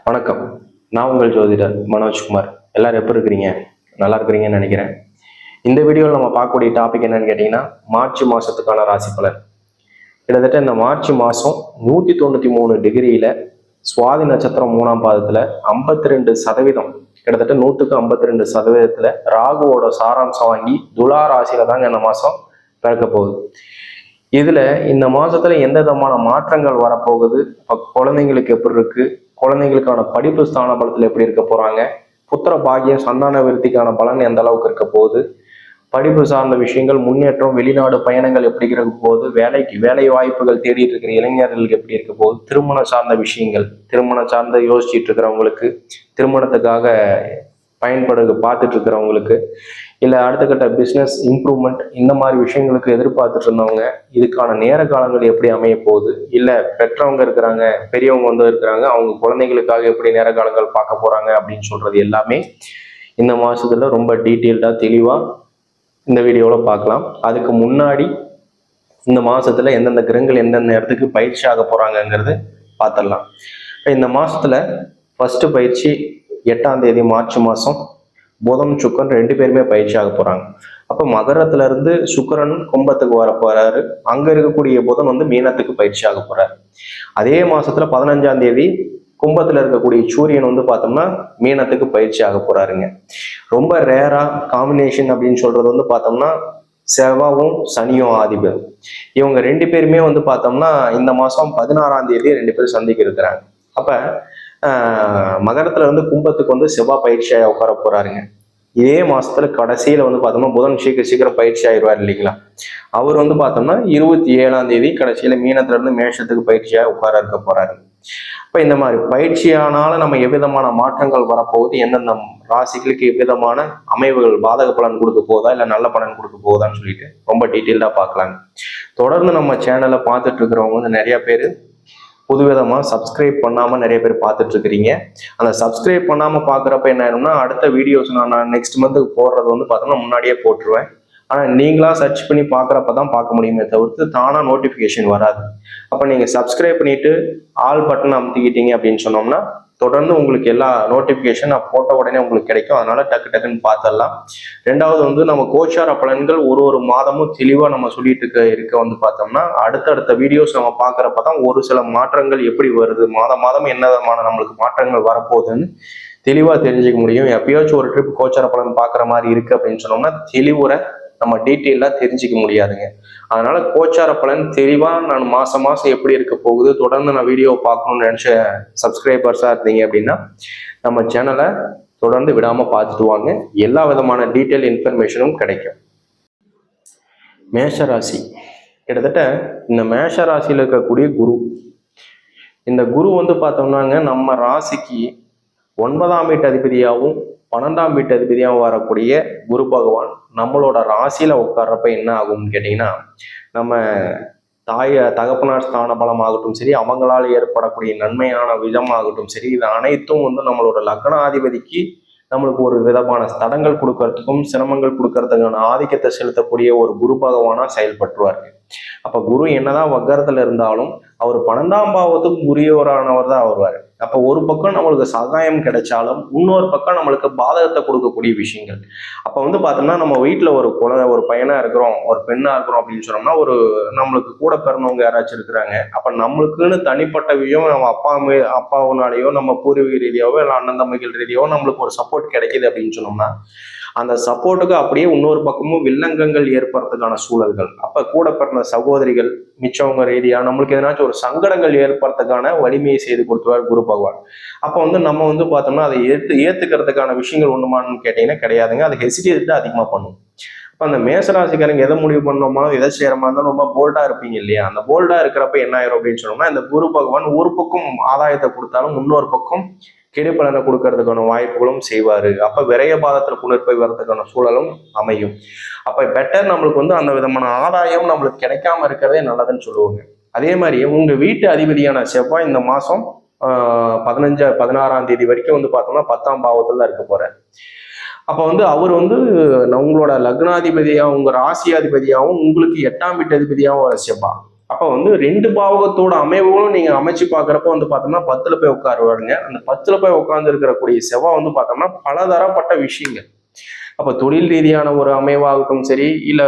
வணக்கம். நான் உங்கள் ஜோதிடர் மனோஜ்குமார். எல்லாரும் எப்படி இருக்கிறீங்க? நல்லா இருக்கிறீங்கன்னு நினைக்கிறேன். இந்த வீடியோவில் நம்ம பார்க்கக்கூடிய டாபிக் என்னன்னு கேட்டிங்கன்னா, மார்ச் மாதத்துக்கான ராசி பலன். கிட்டத்தட்ட இந்த மார்ச் மாதம் 193 டிகிரியில் சுவாதி நட்சத்திரம் 3ஆம் பாதத்தில் 52%, கிட்டத்தட்ட 152% ராகுவோட சாராம்சம் வாங்கி துலா ராசியில தாங்க இந்த மாதம் பிறக்க போகுது. இதுல இந்த மாசத்துல எந்த விதமான மாற்றங்கள் வரப்போகுது, குழந்தைங்களுக்கு எப்படி இருக்கு, குழந்தைங்களுக்கான படிப்பு ஸ்தான பலத்துல எப்படி இருக்க போறாங்க, புத்திர பாகியம் சந்தான விருத்திக்கான பலன் எந்த அளவுக்கு இருக்க போகுது, படிப்பு சார்ந்த விஷயங்கள், முன்னேற்றம், வெளிநாடு பயணங்கள் எப்படி இருக்க போகுது, வேலை வாய்ப்புகள் தேடிட்டு இருக்கிற இளைஞர்களுக்கு எப்படி இருக்க போகுது, திருமணம் சார்ந்த விஷயங்கள், திருமணம் சார்ந்த யோசிச்சுட்டு இருக்கிறவங்களுக்கு, திருமணத்துக்காக பார்த்துட்டு இருக்கிறவங்களுக்கு, இல்லை அடுத்த கட்ட பிஸ்னஸ் இம்ப்ரூவ்மெண்ட் இந்த மாதிரி விஷயங்களுக்கு எதிர்பார்த்துட்டு இருந்தவங்க இதுக்கான நேர காலங்கள் எப்படி அமைய போகுது, இல்லை பெற்றவங்க இருக்கிறாங்க, பெரியவங்க இருக்கிறாங்க, அவங்க குழந்தைங்களுக்காக எப்படி நேர காலங்கள் பார்க்க போறாங்க அப்படின்னு சொல்றது எல்லாமே இந்த மாசத்துல ரொம்ப டீட்டெயில்டா தெளிவா இந்த வீடியோவில் பார்க்கலாம். அதுக்கு முன்னாடி இந்த மாசத்துல எந்தெந்த கிரகங்கள் எந்தெந்த இடத்துக்கு பயிற்சி ஆக போறாங்கங்கிறது பார்த்துடலாம். இந்த மாசத்துல ஃபர்ஸ்ட் பயிற்சி 8ஆம் தேதி மார்ச் மாதம் புதன் சுக்கரன் 2 பேருமே பயிற்சி ஆக போறாங்க. அப்ப மகரத்துல இருந்து சுக்கரன் கும்பத்துக்கு வர போறாரு. அங்க இருக்கக்கூடிய புதன் மீனத்துக்கு பயிற்சி ஆக போறாரு. அதே மாசத்துல 15ஆம் தேதி கும்பத்துல இருக்கக்கூடிய சூரியன் பார்த்தோம்னா மீனத்துக்கு பயிற்சி ஆக போறாருங்க. ரொம்ப ரேரா காம்பினேஷன் அப்படின்னு சொல்றது பார்த்தோம்னா செவ்வாயும் சனியும் ஆதிபதி. இவங்க 2 பேருமே பார்த்தோம்னா இந்த மாசம் 16ஆம் தேதி 2 பேரும் சந்திக்க இருக்கிறாங்க. அப்ப மகரத்துல இருந்து கும்பத்துக்கு செவ்வாய் பயிற்சியாக உட்கார போறாருங்க. இதே மாசத்துல கடைசியில பார்த்தோம்னா புதன் சீக்கிரம் பயிற்சி ஆயிடுவார் இல்லைங்களா. அவர் பார்த்தோம்னா 27ஆம் தேதி கடைசியில மீனத்துல இருந்து மேஷத்துக்கு பயிற்சியாக உட்கார இருக்க போறாரு. இப்ப இந்த மாதிரி பயிற்சியானால நம்ம எவ்விதமான மாற்றங்கள் வரப்போகுது, எந்தெந்த ராசிகளுக்கு எவ்விதமான அமைவுகள் பாதக பலன் கொடுக்க போதா இல்லை நல்ல பலன் கொடுக்க போகுதான்னு சொல்லிட்டு ரொம்ப டீட்டெயில்டா பார்க்கலாங்க. தொடர்ந்து நம்ம சேனலை பார்த்துட்டு இருக்கிறவங்க நிறைய பேர் புதுவிதமாக சப்ஸ்கிரைப் பண்ணாமல் நிறைய பேர் பார்த்துட்டு இருக்கிறீங்க. அந்த சப்ஸ்கிரைப் பண்ணாமல் பார்க்குறப்ப என்ன ஆயிரும்னா அடுத்த வீடியோஸ் நான் நெக்ஸ்ட் மந்த்துக்கு போடுறது பார்த்தோம்னா முன்னாடியே போட்டுருவேன். ஆனால் நீங்களா சர்ச் பண்ணி பார்க்குறப்ப தான் பார்க்க முடியுமே தவிர்த்து தானாக நோட்டிஃபிகேஷன் வராது. அப்போ நீங்கள் சப்ஸ்கிரைப் பண்ணிட்டு ஆல் பட்டன் அமுத்திக்கிட்டீங்க அப்படின்னு சொன்னோம்னா தொடர்ந்து உங்களுக்கு எல்லா நோட்டிஃபிகேஷன் நான் போட்ட உடனே உங்களுக்கு கிடைக்கும். அதனால டக்கு டக்குன்னு பார்த்துடலாம். ரெண்டாவது நம்ம கோச்சார பலன்கள் ஒரு மாதமும் தெளிவாக நம்ம சொல்லிட்டு இருக்க பார்த்தோம்னா அடுத்தடுத்த வீடியோஸ் நம்ம பார்க்குறப்ப தான் ஒரு சில மாற்றங்கள் எப்படி வருது, மாதம் என்ன விதமான நம்மளுக்கு மாற்றங்கள் வரப்போகுதுன்னு தெளிவாக தெரிஞ்சுக்க முடியும். எப்பயாச்சும் ஒரு ட்ரிப் கோச்சார பலன் பார்க்குற மாதிரி இருக்கு அப்படின்னு சொன்னோம்னா தெளிவுரை நம்ம டீட்டெயிலாக தெரிஞ்சிக்க முடியாதுங்க. அதனால கோச்சார பலன் தெளிவா நான் மாசம் எப்படி இருக்க போகுது தொடர்ந்து நான் வீடியோ பார்க்கணும்னு நினைச்ச சப்ஸ்கிரைபர்ஸா இருந்தீங்க அப்படின்னா நம்ம சேனலை தொடர்ந்து விடாம பார்த்துட்டு வாங்க. எல்லா விதமான டீட்டெயில் இன்ஃபர்மேஷனும் கிடைக்கும். மேஷராசி, கிட்டத்தட்ட இந்த மேஷராசியில் இருக்கக்கூடிய குரு, இந்த குரு பார்த்தோம்னாங்க நம்ம ராசிக்கு 9ஆம் வீட்டு அதிபதியாகவும் 12ஆம் வீட்டு அதிபதியாகவும் வரக்கூடிய குரு பகவான் நம்மளோட ராசியில உட்கார்றப்ப என்ன ஆகும்னு கேட்டீங்கன்னா, நம்ம தகப்பனார் ஸ்தான பலம் ஆகட்டும் சரி, அவங்களால் ஏற்படக்கூடிய நன்மையான விதமாகட்டும் சரி, இது அனைத்தும் நம்மளோட லக்னாதிபதிக்கு நம்மளுக்கு ஒரு விதமான தடங்கள் கொடுக்கறதுக்கும் சிரமங்கள் கொடுக்கறதுக்கான ஆதிக்கத்தை செலுத்தக்கூடிய ஒரு குரு பகவானா செயல்பட்டுருவாரு. அப்ப குரு என்னதான் வக்கரத்துல இருந்தாலும் அவர் 12ஆம் பாவத்துக்கு உரியவரானவர் தான் வருவார். அப்ப ஒரு பக்கம் நம்மளுக்கு சகாயம் கிடைச்சாலும் இன்னொரு பக்கம் நம்மளுக்கு பாதகத்தை கொடுக்கக்கூடிய விஷயங்கள். அப்ப பார்த்தோம்னா நம்ம வீட்டுல ஒரு பையனா இருக்கிறோம், ஒரு பெண்ணா இருக்கிறோம் அப்படின்னு சொன்னோம்னா நம்மளுக்கு கூட பிறந்தவங்க யாராச்சும் இருக்கிறாங்க. அப்ப நம்மளுக்குன்னு தனிப்பட்ட விஷயம் நம்ம அப்பாவுனாலேயோ நம்ம பூர்வீக ரீதியாவோ இல்லை அண்ணன் தம்பிகள் ரீதியாவோ நம்மளுக்கு ஒரு சப்போர்ட் கிடைக்குது அப்படின்னு சொன்னோம்னா அந்த சப்போர்ட்டுக்கு அப்படியே இன்னொரு பக்கமும் வில்லங்கங்கள் ஏற்படுறதுக்கான சூழல்கள். அப்ப கூட பிறந்த சகோதரிகள் மிச்சவங்க ரீதியா நம்மளுக்கு எதனாச்சும் ஒரு சங்கடங்கள் ஏற்படுறதுக்கான வலிமையை செய்து கொடுத்துவார் குரு பகவான். அப்ப நம்ம பார்த்தோம்னா அதை ஏத்துக்கிறதுக்கான விஷயங்கள் ஒண்ணுமான்னு கேட்டீங்கன்னா கிடையாதுங்க. அதை ஹெசிடேட் தான் அதிகமா பண்ணும். அப்ப அந்த மேசராசிக்காரங்க எதை முடிவு பண்ணோமோ எதை செய்யறமா இருந்தாலும் ரொம்ப போல்டா இருப்பீங்க இல்லையா. அந்த போல்டா இருக்கிறப்ப என்ன ஆயிரும் அப்படின்னு சொன்னோம்னா இந்த குரு பகவான் ஒரு பக்கம் ஆதாயத்தை கொடுத்தாலும் இன்னொரு பக்கம் கெடுபலனை கொடுக்கறதுக்கான வாய்ப்புகளும் செய்வாரு. அப்ப விரைய பாதத்துல குளிர்போய் வர்றதுக்கான சூழலும் அமையும். அப்ப பெட்டர் நம்மளுக்கு அந்த விதமான ஆதாயம் நம்மளுக்கு கிடைக்காம இருக்கிறதே நல்லதுன்னு சொல்லுவாங்க. அதே மாதிரி உங்க வீட்டு அதிபதியான செவ்வாய் இந்த மாசம் 16ஆம் தேதி வரைக்கும் பார்த்தோம்னா 10ஆம் பாவத்துல தான் இருக்க போறாரு. அப்ப அவர் உங்களோட லக்னாதிபதியாகவும் உங்க ராசி அதிபதியாகவும் உங்களுக்கு 8ஆம் வீட்டு அதிபதியாகவும் வர செவ்வாய். அப்ப வந்து 2 பாவகத்தோட அமைவுகளும் நீங்க அமைச்சு பாக்குறப்ப வந்து பார்த்தோம்னா 10ல போய் உட்காருவாருங்க. அந்த 10ல போய் உட்கார்ந்து இருக்கக்கூடிய செவ்வாய் வந்து பார்த்தோம்னா பலதரப்பட்ட விஷயங்கள். அப்ப தொழில் ரீதியான ஒரு அமைவாகட்டும் சரி, இல்ல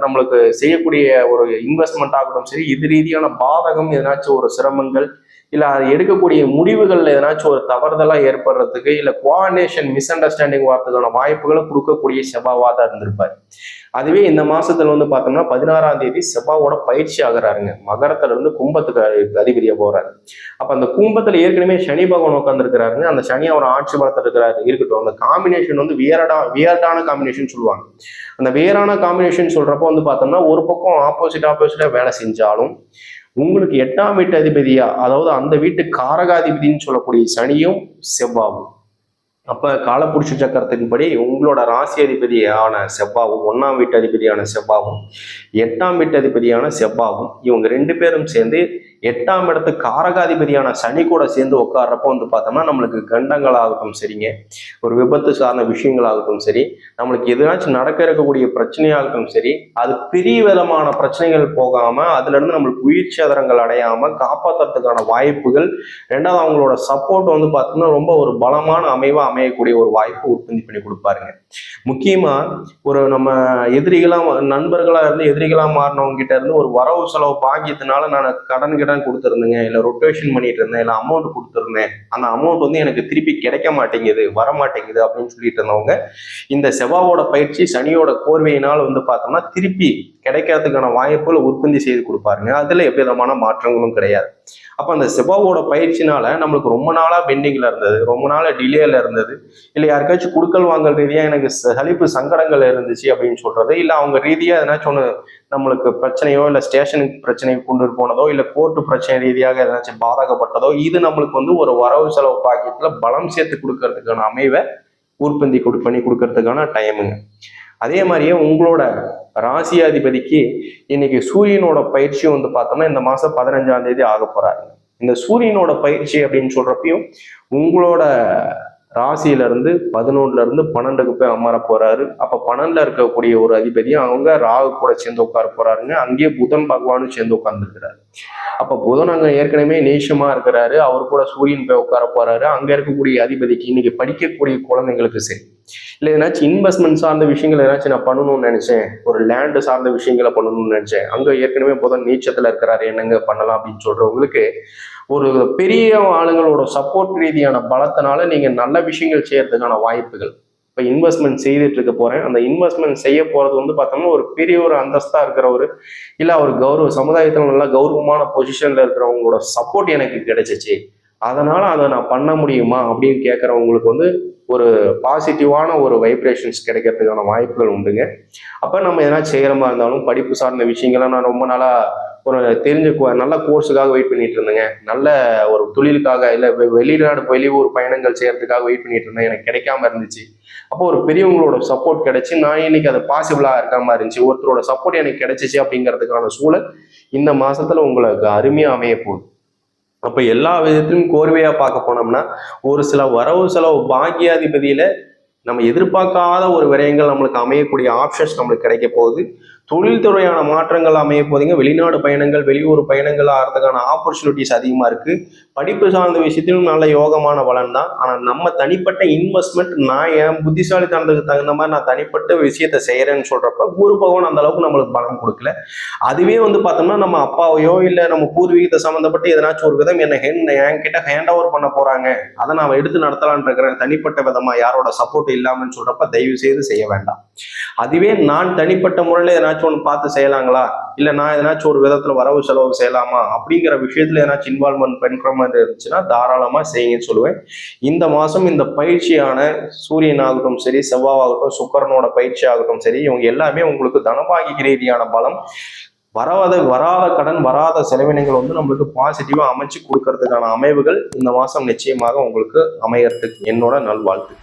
நம்மளுக்கு செய்யக்கூடிய ஒரு இன்வெஸ்ட்மெண்ட் ஆகட்டும் சரி, இது ரீதியான பாதகம் எதனாச்சும் ஒரு சிரமங்கள், இல்ல அது எடுக்கக்கூடிய முடிவுகள்ல எதனாச்சும் ஒரு தவறுதலா ஏற்படுறதுக்கு, இல்ல கோஆர்டினேஷன் மிஸ் அண்டர்ஸ்டாண்டிங் வரதுக்கான வாய்ப்புகளை கொடுக்கக்கூடிய செவ்வாவா தான் இருந்திருப்பாரு. அதுவே இந்த மாசத்துல வந்து பார்த்தோம்னா 16ஆம் தேதி செவ்வாவோட பயிற்சி ஆகுறாருங்க. மகரத்துல இருந்து கும்பத்துக்கு அதிபதியா போறாரு. அப்ப அந்த கும்பத்துல ஏற்கனவே சனி பகவான் உட்கார்ந்து இருக்கிறாருங்க. அந்த சனி அவர் ஆட்சி பலத்தில் இருக்கிறாரு இருக்கட்டும். அந்த காம்பினேஷன் வந்து வியர்டான காம்பினேஷன் சொல்லுவாங்க. அந்த வியரான காம்பினேஷன் சொல்றப்போ வந்து பார்த்தோம்னா ஒரு பக்கம் ஆப்போசிட்டா வேலை செஞ்சாலும் உங்களுக்கு 8ஆம் வீட்டு அதிபதியா, அதாவது அந்த வீட்டு காரகாதிபதினு சொல்லக்கூடிய சனியும் செவ்வாவும், அப்ப காலப்புருஷ சக்கரத்தின்படி உங்களோட ராசி அதிபதியான செவ்வாவும், 1ஆம் வீட்டு அதிபதியான செவ்வாவும், 8ஆம் வீட்டு அதிபதியான செவ்வாவும், இவங்க 2 பேரும் சேர்ந்து 8ஆம் இடத்து காரகாதிபதியான சனி கூட சேர்ந்து உட்கார்றப்போ வந்து பார்த்தோம்னா நம்மளுக்கு கண்டங்கள் ஆகட்டும் சரிங்க, ஒரு விபத்து சார்ந்த விஷயங்களாகட்டும் சரி, நம்மளுக்கு எதுனாச்சும் நடக்க இருக்கக்கூடிய பிரச்சனையாகட்டும் சரி, அது பெரிய விதமான பிரச்சனைகள் போகாம அதுல இருந்து நம்மளுக்கு உயிர் சேதரங்கள் அடையாம காப்பாற்றுறதுக்கான வாய்ப்புகள், ரெண்டாவது அவங்களோட சப்போர்ட் வந்து பார்த்தோம்னா ரொம்ப ஒரு பலமான அமைவா அமையக்கூடிய ஒரு வாய்ப்பு உற்பத்தி பண்ணி கொடுப்பாருங்க. முக்கியமா ஒரு நம்ம எதிரிகளா நண்பர்களா இருந்து எதிரிகளா மாறினவங்க கிட்ட இருந்து ஒரு வரவு செலவு பாக்கியத்தினால நான் கடன் கொடுத்துருந்தேங்க, இல்ல ரொட்டேஷன் பண்ணிட்டு இருந்தேன், இல்ல அமௌண்ட் கொடுத்துருந்தேன், அந்த அமௌண்ட் வந்து எனக்கு திருப்பி கிடைக்க மாட்டேங்குது, வர மாட்டேங்குது அப்படின்னு சொல்லிட்டு இருந்தவங்க இந்த செவ்வாவோட பயிற்சி சனியோட கோர்வையினால் வந்து பார்த்தோம்னா திருப்பி கிடைக்கிறதுக்கான வாய்ப்புகளை உற்பத்தி செய்து கொடுப்பாருங்க. அதுல எவ்விதமான மாற்றங்களும் கிடையாது. அப்ப அந்த செவ்வாவோட பயிற்சினால நம்மளுக்கு ரொம்ப நாளா பெண்டிங்ல இருந்தது, ரொம்ப நாளா டிலேல இருந்தது, இல்ல யாருக்காச்சும் குடுக்கல் வாங்கல் ரீதியா எனக்கு சலிப்பு சங்கடங்கள் இருந்துச்சு அப்படின்னு சொல்றது, இல்ல அவங்க ரீதியா எதனாச்சும் ஒண்ணு நம்மளுக்கு பிரச்சனையோ, இல்ல ஸ்டேஷனுக்கு பிரச்சனைக்கு கொண்டு போனதோ, இல்ல கோர்ட்டு பிரச்சனை ரீதியாக எதனாச்சும் பாதகப்பட்டதோ, இது நம்மளுக்கு வந்து ஒரு வரவு செலவு பாக்கியத்துல பலம் சேர்த்து கொடுக்கறதுக்கான அமைவை உற்பத்தி பண்ணி கொடுக்கறதுக்கான டைமுங்க. அதே மாதிரியே உங்களோட ராசியாதிபதிக்கு இன்னைக்கு சூரியனோட பயிற்சி வந்து பார்த்தோம்னா இந்த மாசம் 15ஆம் தேதி ஆக போறாங்க. இந்த சூரியனோட பயிற்சி அப்படின்னு சொல்றப்பையும் உங்களோட ராசியில இருந்து 11ல இருந்து 12க்கு போய் அமர போறாரு. அப்ப 12ல இருக்கக்கூடிய ஒரு அதிபதியும் அவங்க ராகு கூட சேர்ந்து உட்கார போறாருங்க. அங்கேயே புதன் பகவானும் சேர்ந்து உட்கார்ந்துருக்கிறாரு. அப்ப புதன் அங்க ஏற்கனவே நீச்சமா இருக்கிறாரு, அவர் கூட சூரியன் போய் உட்கார போறாரு. அங்க இருக்கக்கூடிய அதிபதிக்கு இன்னைக்கு படிக்கக்கூடிய குழந்தைங்களுக்கு சரி, இல்லை ஏதாச்சும் இன்வெஸ்ட்மெண்ட் சார்ந்த விஷயங்கள் ஏதாச்சும் நான் பண்ணணும்னு நினைச்சேன், ஒரு லேண்டு சார்ந்த விஷயங்களை பண்ணணும்னு நினைச்சேன், அங்க ஏற்கனவே புதன் நீச்சத்துல இருக்கிறாரு, என்னங்க பண்ணலாம் அப்படின்னு சொல்றவங்களுக்கு ஒரு பெரிய ஆளுங்களோட சப்போர்ட் ரீதியான பலத்தினால நீங்க நல்ல விஷயங்கள் செய்யறதுக்கான வாய்ப்புகள். இப்ப இன்வெஸ்ட்மெண்ட் செய்துட்டு இருக்க போறேன், அந்த இன்வெஸ்ட்மெண்ட் செய்ய போறது வந்து பார்த்தோம்னா ஒரு பெரிய ஒரு அந்தஸ்தா இருக்கிறவரு, இல்ல அவர் சமுதாயத்துல நல்லா கௌரவமான பொசிஷன்ல இருக்கிறவங்களோட சப்போர்ட் எனக்கு கிடைச்சிச்சு, அதனால அதை நான் பண்ண முடியுமா அப்படின்னு கேட்கறவங்களுக்கு வந்து ஒரு பாசிட்டிவான ஒரு வைப்ரேஷன்ஸ் கிடைக்கிறதுக்கான வாய்ப்புகள் உண்டுங்க. அப்ப நம்ம எதனா செய்யற மாதிரி இருந்தாலும் படிப்பு சார்ந்த விஷயங்களை நான் ரொம்ப நாளா ஒரு தெரிஞ்ச நல்ல கோர்ஸுக்காக வெயிட் பண்ணிட்டு இருந்தேங்க, நல்ல ஒரு தொழிலுக்காக இல்லை வெளியூர் பயணங்கள் செய்யறதுக்காக வெயிட் பண்ணிட்டு இருந்தேன், எனக்கு கிடைக்காம இருந்துச்சு. அப்போ ஒரு பெரியவங்களோட சப்போர்ட் கிடைச்சி நான் இன்னைக்கு அது பாசிபிளா இருக்காம இருந்துச்சு, ஒருத்தரோட சப்போர்ட் எனக்கு கிடைச்சிச்சு அப்படிங்கிறதுக்கான சூழல் இந்த மாசத்துல உங்களுக்கு அருமையா அமைய போகுது. அப்ப எல்லா விதத்திலும் கோர்வையா பார்க்க போனோம்னா ஒரு சில வரவு செலவு பாக்கியாதிபதியில நம்ம எதிர்பார்க்காத ஒரு விரயங்கள் நம்மளுக்கு அமையக்கூடிய ஆப்ஷன்ஸ் நம்மளுக்கு கிடைக்க போகுது. தொழில்துறையான மாற்றங்கள் அமைய போதுங்க. வெளிநாடு பயணங்கள், வெளியூர் பயணங்கள் ஆகிறதுக்கான ஆப்பர்ச்சுனிட்டிஸ் அதிகமா இருக்கு. படிப்பு சார்ந்த விஷயத்திலும் நல்ல யோகமான பலன் தான். ஆனா நம்ம தனிப்பட்ட இன்வெஸ்ட்மெண்ட், நான் என் புத்திசாலித்தனத்துக்கு தகுந்த மாதிரி நான் தனிப்பட்ட விஷயத்த செய்யறேன்னு சொல்றப்ப குரு பகவான் அந்த அளவுக்கு நம்மளுக்கு பலம் கொடுக்கல. அதுவே வந்து பார்த்தோம்னா நம்ம அப்பாவையோ இல்லை நம்ம பூர்வீகத்தை சம்மந்தப்பட்டு எதனாச்சும் ஒரு விதம் என்கிட்ட ஹேண்ட் ஓவர் பண்ண போறாங்க, அதை நான் எடுத்து நடத்தலான் இருக்கிறேன் தனிப்பட்ட விதமா யாரோட சப்போர்ட் இல்லாமன்னு சொல்றப்ப தயவு செய்து செய்ய வேண்டாம். அதுவே நான் தனிப்பட்ட முறையில் எதனாச்சும் ஒன்று பார்த்து செய்யலாங்களா, இல்லை நான் எதனாச்சும் ஒரு விதத்துல வரவு செலவு செய்யலாமா அப்படிங்கிற விஷயத்துல ஏதாச்சும் இன்வால்வ்மெண்ட் பண்ற மாதிரி இருந்துச்சுன்னா தாராளமா செய்யுங்கன்னு சொல்லுவேன். இந்த மாசம் இந்த பயிற்சியான சூரியன் ஆகட்டும் சரி, செவ்வாவாகட்டும், சுக்கரனோட பயிற்சி ஆகட்டும் சரி, இவங்க எல்லாமே உங்களுக்கு தனபாகிக்க ரீதியான பலம், வராத கடன், வராத செலவினங்கள் வந்து நம்மளுக்கு பாசிட்டிவா அமைச்சு கொடுக்கறதுக்கான அமைவுகள் இந்த மாசம் நிச்சயமாக உங்களுக்கு அமையறதுக்கு என்னோட நல்வாழ்த்து.